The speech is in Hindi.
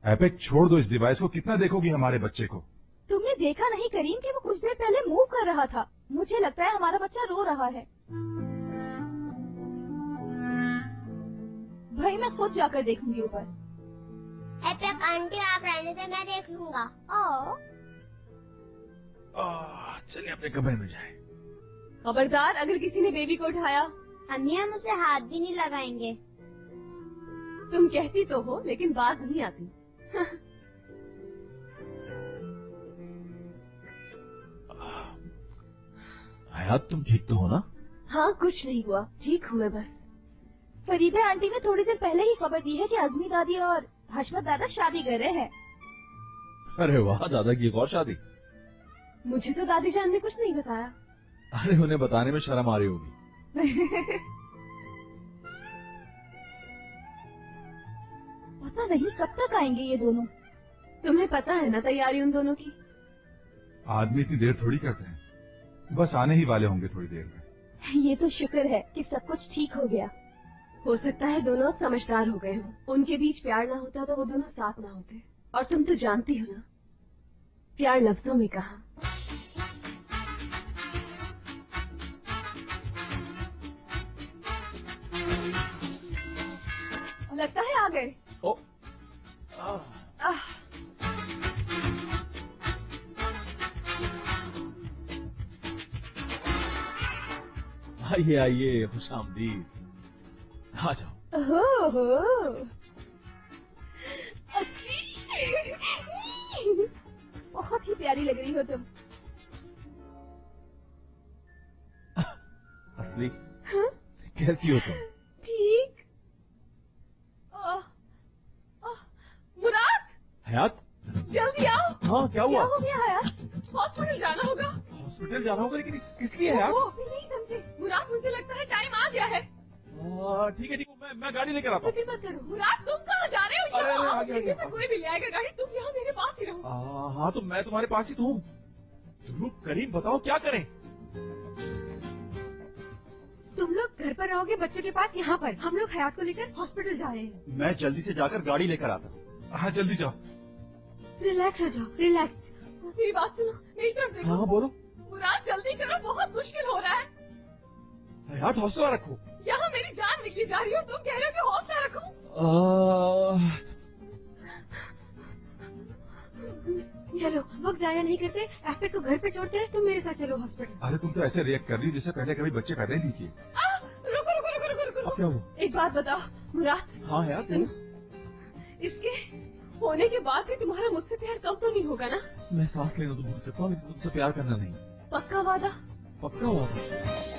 एपिक छोड़ दो इस डिवाइस को, कितना देखोगी हमारे बच्चे को। तुमने देखा नहीं करीम कि वो कुछ देर पहले मूव कर रहा था। मुझे लगता है हमारा बच्चा रो रहा है। भाई मैं खुद जाकर देखूंगी ऊपर। एपिक आंटी आप रहने दे, मैं देख लूंगा। चलिए अपने कमरे में जाए। खबरदार अगर किसी ने बेबी को उठाया। अम्मी हम उसे हाथ भी नहीं लगाएंगे। तुम कहती तो हो लेकिन बाज नहीं आती। हयात तुम ठीक तो हो ना? हाँ कुछ नहीं हुआ, ठीक हूँ मैं बस। फरीदा आंटी ने थोड़ी देर पहले ही खबर दी है कि अजमी दादी और हशमत दादा शादी कर रहे हैं। अरे वाह, दादा की एक और शादी। मुझे तो दादी जान ने कुछ नहीं बताया। अरे उन्हें बताने में शर्म आ रही होगी। पता नहीं कब तक आएंगे ये दोनों। तुम्हें पता है ना तैयारी उन दोनों की। आदमी इतनी देर थोड़ी करते हैं, बस आने ही वाले होंगे थोड़ी देर में। ये तो शुक्र है कि सब कुछ ठीक हो गया। हो सकता है दोनों अब समझदार हो गए हों। उनके बीच प्यार ना होता तो वो दोनों साथ ना होते। और तुम तो जानती हो ना, प्यार लफ्जों में कहा। लगता है आ गए। आइए आइए, खुशामदीद। आ जाओ। बहुत ही प्यारी लग रही हो तुम। असली? हाँ? कैसी हो तुम? ठीक। मुराद! हयात? जल्दी आओ। हाँ क्या हुआ? क्या हो गया हयात? हॉस्पिटल जाना होगा। हॉस्पिटल जाना होगा, लेकिन किस लिए हयात? अभी नहीं समझे। मुराद मुझे लगता है टाइम आ गया है। ठीक है मैं गाड़ी लेकर आता हूँ। फिक्र मत करो। मुराद तुम कहाँ जा रहे हो? अरे, यहाँ आओ, आगे, इनमें आगे। से कोई भी ले आएगा गाड़ी। तुम यहाँ मेरे पास ही रहो। हाँ तो मैं तुम्हारे पास ही तो हूँ। करीम बताओ क्या करें? तुम लोग घर पर रहोगे बच्चों के पास यहाँ पर। हम लोग हयात को लेकर हॉस्पिटल जा रहे हैं। मैं जल्दी से जाकर गाड़ी लेकर आता हूँ। हाँ जल्दी जाओ। रिलैक्स हो जाओ, रिलैक्स। मेरी बात सुनो, मेरी तरफ देखो। हाँ बोलो। मुराद जल्दी करो, बहुत मुश्किल हो रहा है। हयात हौसला रखो। यहाँ मेरी जान निकली जा रही हो, तुम कह रहे हो कि हौसला रखो। चलो वक्त जाया नहीं करते, एपिक को घर पे छोड़ते हैं। तुम मेरे साथ चलो हॉस्पिटल। अरे तुम तो ऐसे रिएक्ट कर रही हो जैसे पहले कभी बच्चे पैदा ही नहीं किए। रुको रुको रुको रुको रुको। अब क्या हुआ? एक बात बताओ मुराद। हाँ हयात सुनो, इसके होने के बाद भी तुम्हारा मुझसे प्यार कम तो नहीं होगा ना? मैं सांस लेना तो भूल सकता हूँ, लेकिन तुमसे प्यार करना नहीं। पक्का वादा? पक्का वादा।